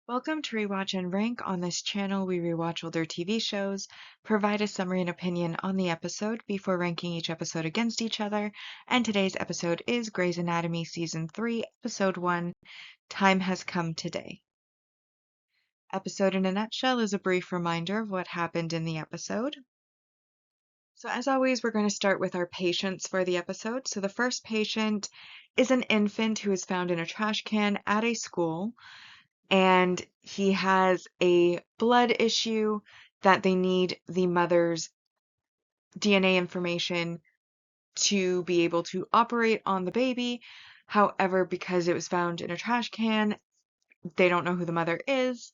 Welcome to Rewatch and Rank. On this channel, we rewatch older TV shows, provide a summary and opinion on the episode before ranking each episode against each other. And today's episode is Grey's Anatomy Season 3, Episode 1, Time Has Come Today. Episode in a nutshell is a brief reminder of what happened in the episode. So as always, we're going to start with our patients for the episode. So the first patient is an infant who is found in a trash can at a school, and he has a blood issue that they need the mother's DNA information to be able to operate on the baby. However, because it was found in a trash can, they don't know who the mother is.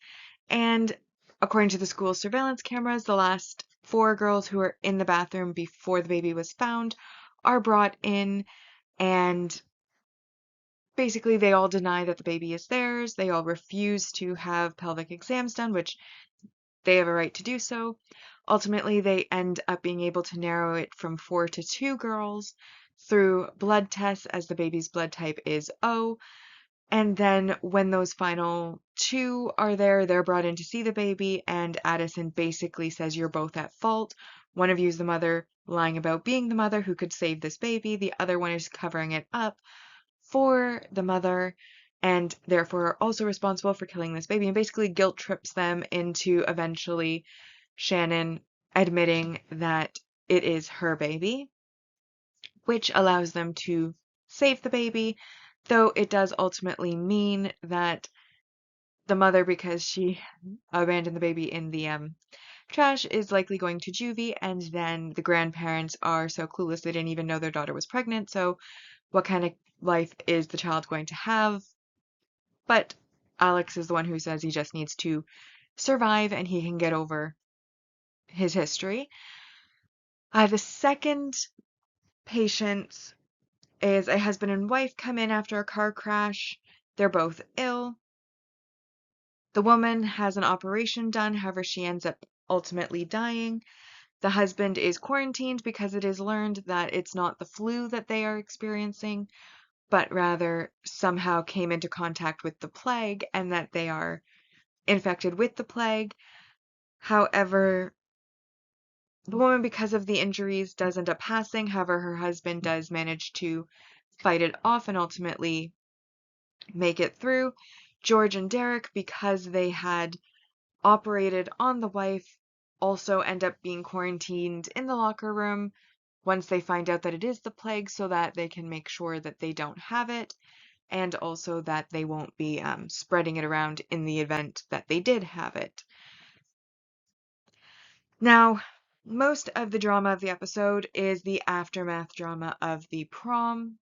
And according to the school's surveillance cameras, the last 4 girls who were in the bathroom before the baby was found are brought in, and basically they all deny that the baby is theirs. They all refuse to have pelvic exams done, which they have a right to do so. Ultimately, they end up being able to narrow it from 4 to 2 girls through blood tests, as the baby's blood type is O. And then when those final 2 are there, they're brought in to see the baby, and Addison basically says, "You're both at fault. One of you is the mother lying about being the mother who could save this baby. The other one is covering it up for the mother, and therefore are also responsible for killing this baby," and basically guilt trips them into eventually Shannon admitting that it is her baby, which allows them to save the baby, though it does ultimately mean that the mother, because she abandoned the baby in the trash, is likely going to juvie, and then the grandparents are so clueless they didn't even know their daughter was pregnant, so what kind of life is the child going to have? But Alex is the one who says he just needs to survive and he can get over his history. The second patient is a husband and wife come in after a car crash. They're both ill. The woman has an operation done, however, she ends up ultimately dying. The husband is quarantined because it is learned that it's not the flu that they are experiencing, but rather somehow came into contact with the plague and that they are infected with the plague. However, the woman, because of the injuries, does end up passing. However, her husband does manage to fight it off and ultimately make it through. George and Derek, because they had operated on the wife, also end up being quarantined in the locker room once they find out that it is the plague, so that they can make sure that they don't have it, and also that they won't be spreading it around in the event that they did have it. Now, most of the drama of the episode is the aftermath drama of the prom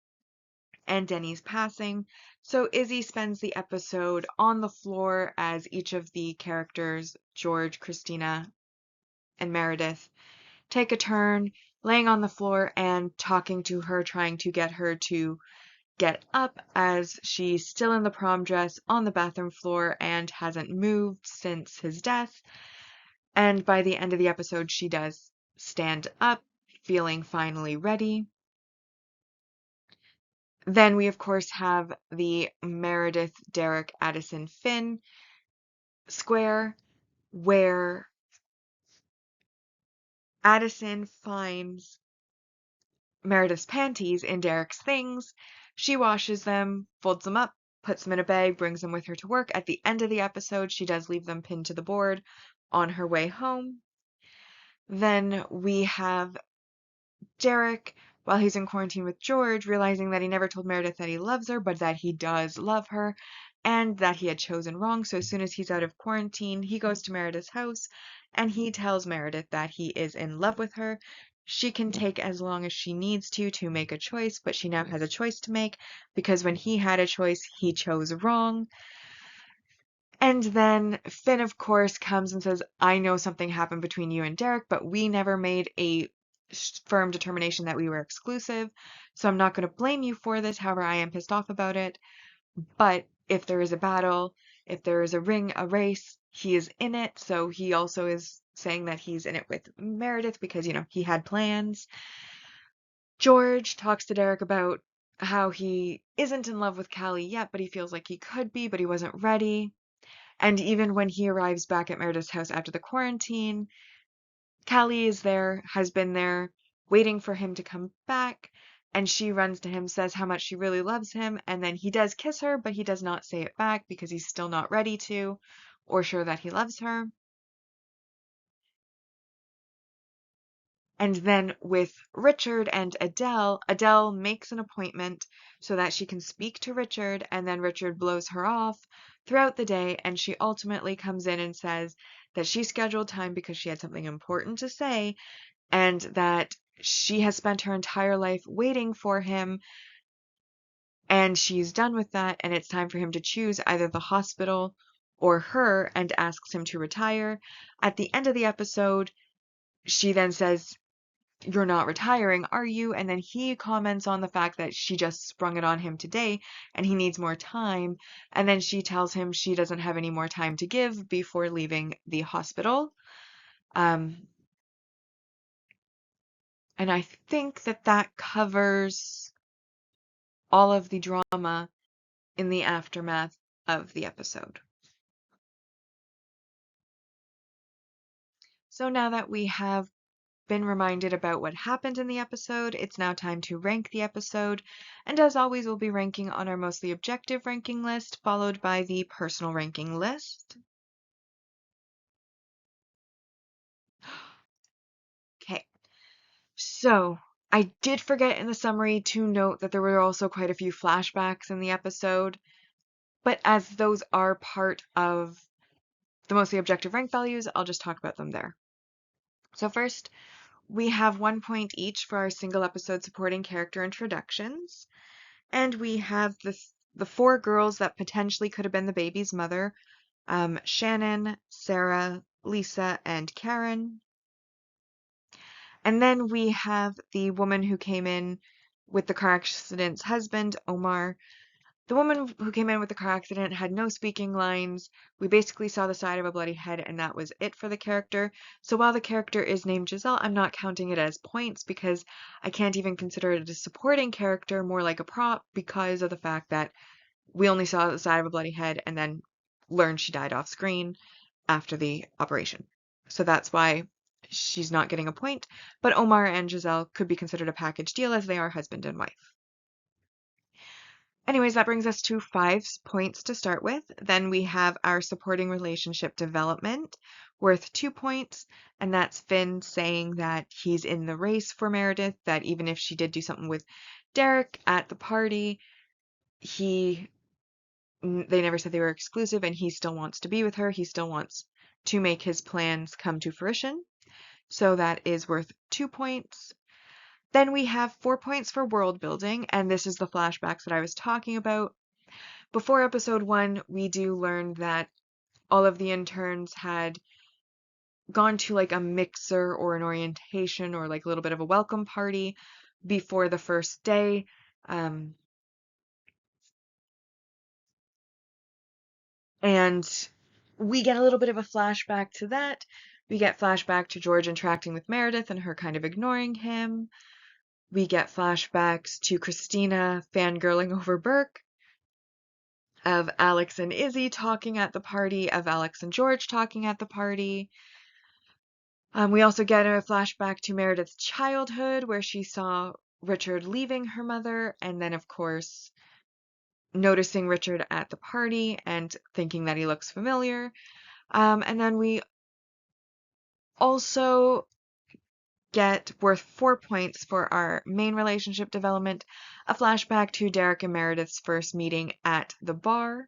and Denny's passing. So Izzy spends the episode on the floor as each of the characters, George, Christina, and Meredith, take a turn laying on the floor and talking to her, trying to get her to get up, as she's still in the prom dress on the bathroom floor and hasn't moved since his death. And by the end of the episode, she does stand up, feeling finally ready. Then we, of course, have the Meredith, Derek, Addison, Finn square, where Addison finds Meredith's panties in Derek's things. She washes them, folds them up, puts them in a bag, brings them with her to work. At the end of the episode, she does leave them pinned to the board on her way home. Then we have Derek, while he's in quarantine with George, realizing that he never told Meredith that he loves her, but that he does love her, and that he had chosen wrong. So as soon as he's out of quarantine, he goes to Meredith's house, and he tells Meredith that he is in love with her. She can take as long as she needs to make a choice, but she now has a choice to make, because when he had a choice, he chose wrong. And then Finn, of course, comes and says, "I know something happened between you and Derek, but we never made a firm determination that we were exclusive, so I'm not going to blame you for this. However, I am pissed off about it. But if there is a battle, if there is a ring, a race, he is in it." So he also is saying that he's in it with Meredith because, he had plans. George talks to Derek about how he isn't in love with Callie yet, but he feels like he could be, but he wasn't ready. And even when he arrives back at Meredith's house after the quarantine, Callie is there, has been there, waiting for him to come back, and she runs to him, says how much she really loves him, and then he does kiss her, but he does not say it back because he's still not ready to, or sure that he loves her. And then with Richard and Adele, Adele makes an appointment so that she can speak to Richard, and then Richard blows her off throughout the day, and she ultimately comes in and says that she scheduled time because she had something important to say, and that she has spent her entire life waiting for him, and she's done with that, and it's time for him to choose either the hospital or her, and asks him to retire. At the end of the episode, she then says, "You're not retiring, are you?" And then he comments on the fact that she just sprung it on him today and he needs more time. And then she tells him she doesn't have any more time to give before leaving the hospital. Um, and I think that that covers all of the drama in the aftermath of the episode. So now that we have been reminded about what happened in the episode, it's now time to rank the episode. And as always, we'll be ranking on our mostly objective ranking list, followed by the personal ranking list. Okay, so I did forget in the summary to note that there were also quite a few flashbacks in the episode, but as those are part of the mostly objective rank values, I'll just talk about them there. So first, we have 1 point each for our single episode supporting character introductions. And we have the four girls that potentially could have been the baby's mother, Shannon, Sarah, Lisa, and Karen. And then we have the woman who came in with the car accident's husband, Omar. The woman who came in with the car accident had no speaking lines. We basically saw the side of a bloody head, and that was it for the character. So while the character is named Giselle, I'm not counting it as points because I can't even consider it a supporting character, more like a prop, because of the fact that we only saw the side of a bloody head and then learned she died off screen after the operation. So that's why she's not getting a point. But Omar and Giselle could be considered a package deal as they are husband and wife. Anyways, that brings us to 5 points to start with. Then we have our supporting relationship development worth 2 points, and that's Finn saying that he's in the race for Meredith, that even if she did do something with Derek at the party, they never said they were exclusive, and he still wants to be with her. He still wants to make his plans come to fruition. So that is worth 2 points. Then we have 4 points for world building, and this is the flashbacks that I was talking about. Before episode 1, we do learn that all of the interns had gone to like a mixer or an orientation or like a little bit of a welcome party before the first day. And we get a little bit of a flashback to that. We get flashback to George interacting with Meredith and her kind of ignoring him. We get flashbacks to Christina fangirling over Burke, of Alex and Izzy talking at the party, of Alex and George talking at the party. We also get a flashback to Meredith's childhood where she saw Richard leaving her mother and then, of course, noticing Richard at the party and thinking that he looks familiar. And then we also get worth 4 points for our main relationship development, a flashback to Derek and Meredith's first meeting at the bar,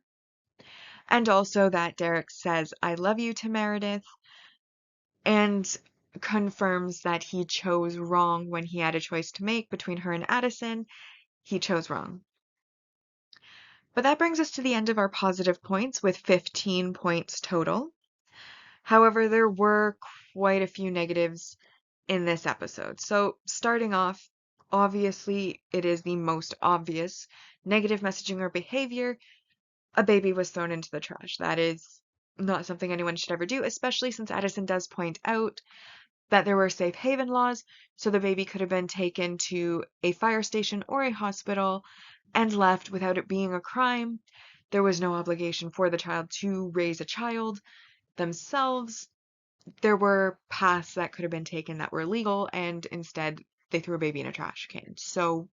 and also that Derek says, "I love you" to Meredith, and confirms that he chose wrong when he had a choice to make between her and Addison. He chose wrong. But that brings us to the end of our positive points with 15 points total. However, there were quite a few negatives in this episode. So starting off, obviously it is the most obvious negative messaging or behavior. A baby was thrown into the trash. That is not something anyone should ever do, especially since Addison does point out that there were safe haven laws, so the baby could have been taken to a fire station or a hospital and left without it being a crime. there was no obligation for the child to raise a child themselves. There were paths that could have been taken that were legal, and instead they threw a baby in a trash can. So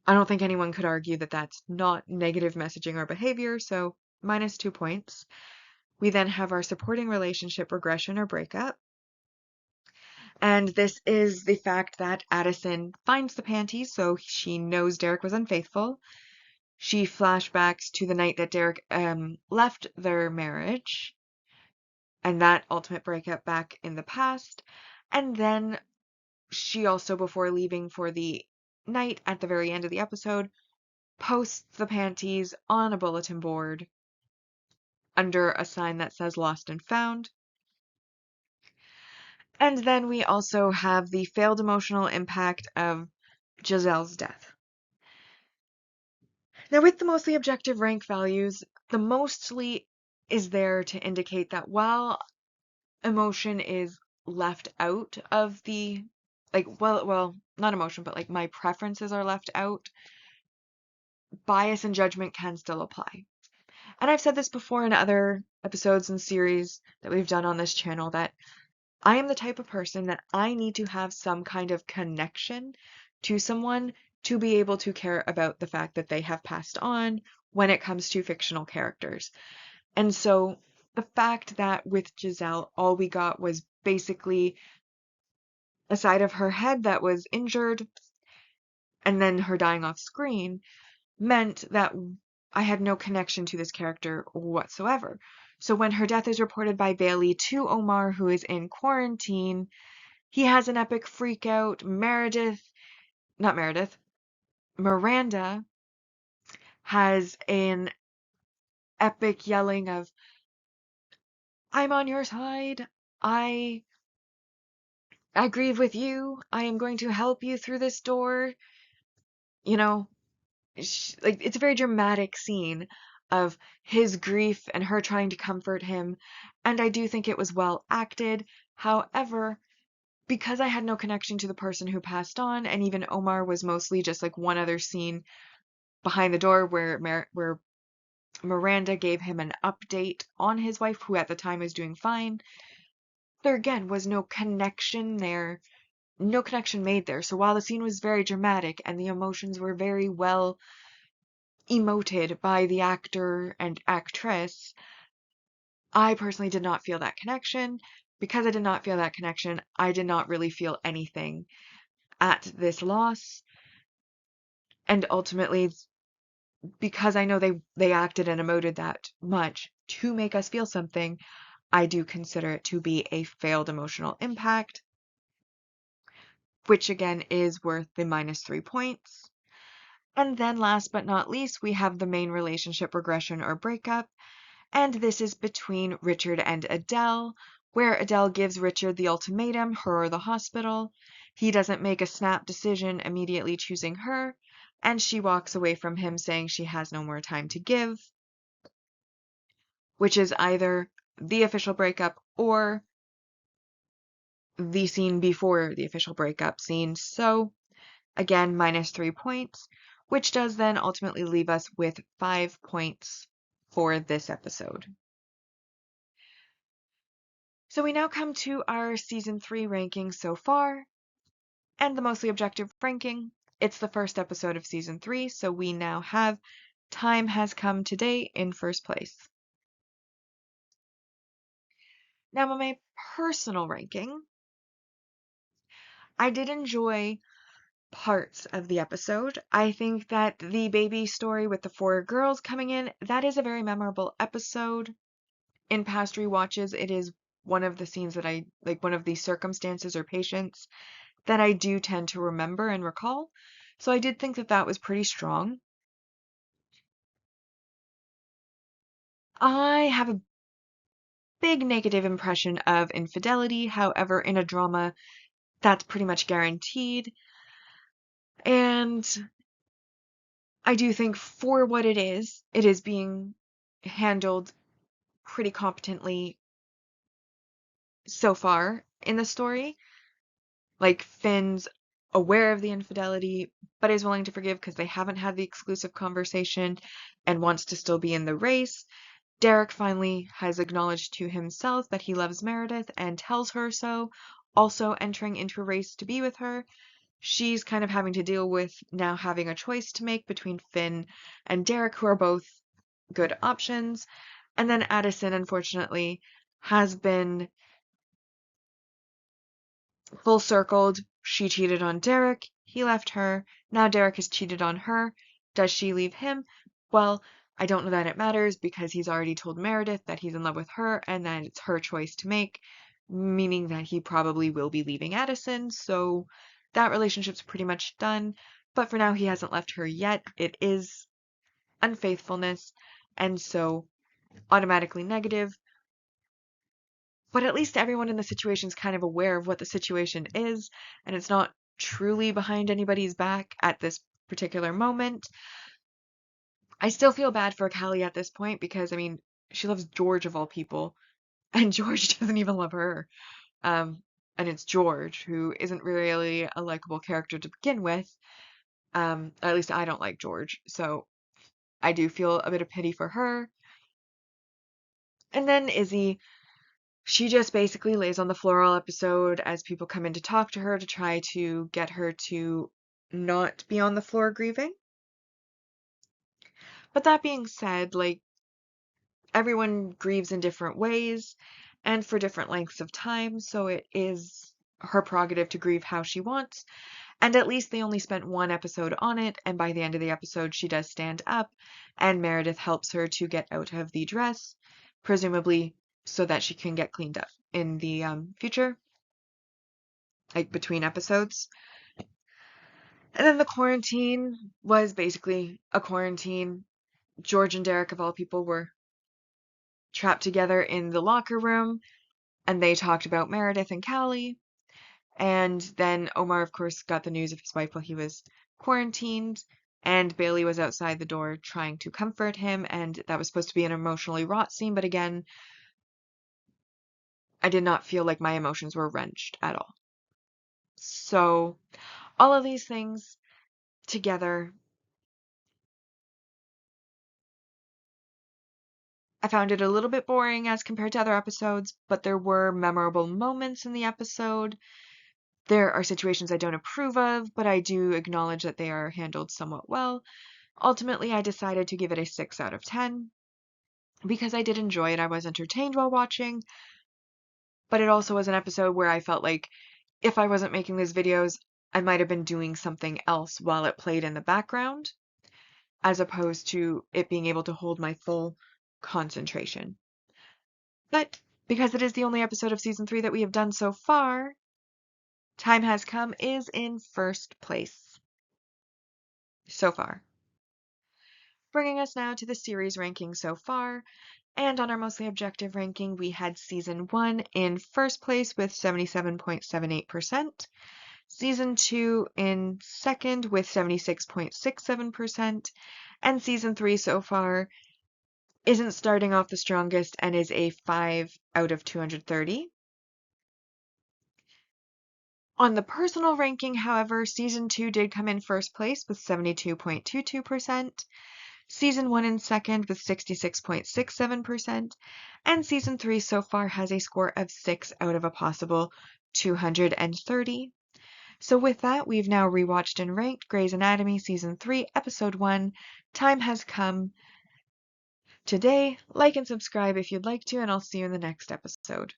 I don't think anyone could argue that that's not negative messaging or behavior, so minus 2 points. We then have our supporting relationship regression or breakup. And this is the fact that Addison finds the panties, so she knows Derek was unfaithful. She flashbacks to the night that Derek left their marriage and that ultimate breakup back in the past. And then she also, before leaving for the night at the very end of the episode, posts the panties on a bulletin board under a sign that says lost and found. And then we also have the failed emotional impact of Giselle's death. Now, with the mostly objective rank values, the mostly is there to indicate that while emotion is left out of the, not emotion, but like my preferences are left out, bias and judgment can still apply. And I've said this before in other episodes and series that we've done on this channel that I am the type of person that I need to have some kind of connection to someone to be able to care about the fact that they have passed on when it comes to fictional characters. And so the fact that with Giselle, all we got was basically a side of her head that was injured and then her dying off screen meant that I had no connection to this character whatsoever. So when her death is reported by Bailey to Omar, who is in quarantine, he has an epic freak out. Miranda has an epic yelling of, I'm on your side. I grieve with you. I am going to help you through this door. You know, like it's a very dramatic scene of his grief and her trying to comfort him. And I do think it was well acted. However, because I had no connection to the person who passed on, and even Omar was mostly just like one other scene behind the door where Miranda gave him an update on his wife, who at the time was doing fine. There again was no connection there, no connection made there. So while the scene was very dramatic and the emotions were very well emoted by the actor and actress, I personally did not feel that connection. Because I did not feel that connection, I did not really feel anything at this loss. And ultimately, because I know they acted and emoted that much to make us feel something, I do consider it to be a failed emotional impact, which again is worth the minus 3 points. And then last but not least, we have the main relationship regression or breakup, and this is between Richard and Adele, where Adele gives Richard the ultimatum, her or the hospital. He doesn't make a snap decision, immediately choosing her, and she walks away from him saying she has no more time to give, which is either the official breakup or the scene before the official breakup scene. So again, minus 3 points, which does then ultimately leave us with 5 points for this episode. So we now come to our season 3 ranking so far, and the mostly objective ranking. It's the first episode of season 3, so we now have Time Has Come Today in first place. Now, on my personal ranking, I did enjoy parts of the episode. I think that the baby story with the 4 girls coming in, that is a very memorable episode. In past rewatches, it is one of the scenes that I like, one of the circumstances or patients that I do tend to remember and recall. So I did think that that was pretty strong. I have a big negative impression of infidelity. However, in a drama, that's pretty much guaranteed. And I do think for what it is being handled pretty competently so far in the story. Like Finn's aware of the infidelity, but is willing to forgive because they haven't had the exclusive conversation and wants to still be in the race. Derek finally has acknowledged to himself that he loves Meredith and tells her so, also entering into a race to be with her. She's kind of having to deal with now having a choice to make between Finn and Derek, who are both good options. And then Addison, unfortunately, has been full circled. She cheated on Derek. He left her. Now Derek has cheated on her. Does she leave him? Well, I don't know that it matters because he's already told Meredith that he's in love with her and that it's her choice to make, meaning that he probably will be leaving Addison. So that relationship's pretty much done. But for now, he hasn't left her yet. It is unfaithfulness, and so automatically negative. But at least everyone in the situation is kind of aware of what the situation is, and it's not truly behind anybody's back at this particular moment. I still feel bad for Callie at this point because, I mean, she loves George of all people, and George doesn't even love her. And it's George, who isn't really a likable character to begin with. At least I don't like George, so I do feel a bit of pity for her. And then Izzy, she just basically lays on the floor all episode as people come in to talk to her to try to get her to not be on the floor grieving. But that being said, like, everyone grieves in different ways and for different lengths of time, so it is her prerogative to grieve how she wants. And at least they only spent one episode on it, and by the end of the episode, she does stand up, and Meredith helps her to get out of the dress, presumably so that she can get cleaned up in the future, like between episodes. And then the quarantine was basically a quarantine. George and Derek, of all people, were trapped together in the locker room, and they talked about Meredith and Callie. And then Omar, of course, got the news of his wife while he was quarantined, and Bailey was outside the door trying to comfort him, and that was supposed to be an emotionally wrought scene, but again, I did not feel like my emotions were wrenched at all. So, all of these things together, I found it a little bit boring as compared to other episodes, but there were memorable moments in the episode. There are situations I don't approve of, but I do acknowledge that they are handled somewhat well. Ultimately, I decided to give it a 6 out of 10 because I did enjoy it. I was entertained while watching, but it also was an episode where I felt like if I wasn't making these videos, I might have been doing something else while it played in the background, as opposed to it being able to hold my full concentration. But because it is the only episode of season 3 that we have done so far, Time Has Come is in first place so far. Bringing us now to the series ranking so far, and on our mostly objective ranking, we had season 1 in first place with 77.78%, season 2 in second with 76.67%, and season 3 so far isn't starting off the strongest and is a 5 out of 230. On the personal ranking, however, season 2 did come in first place with 72.22%, season 1 in second with 66.67%, and season 3 so far has a score of 6 out of a possible 230. So with that, we've now rewatched and ranked Grey's Anatomy season 3, episode 1, Time Has Come. Today, like and subscribe if you'd like to, and I'll see you in the next episode.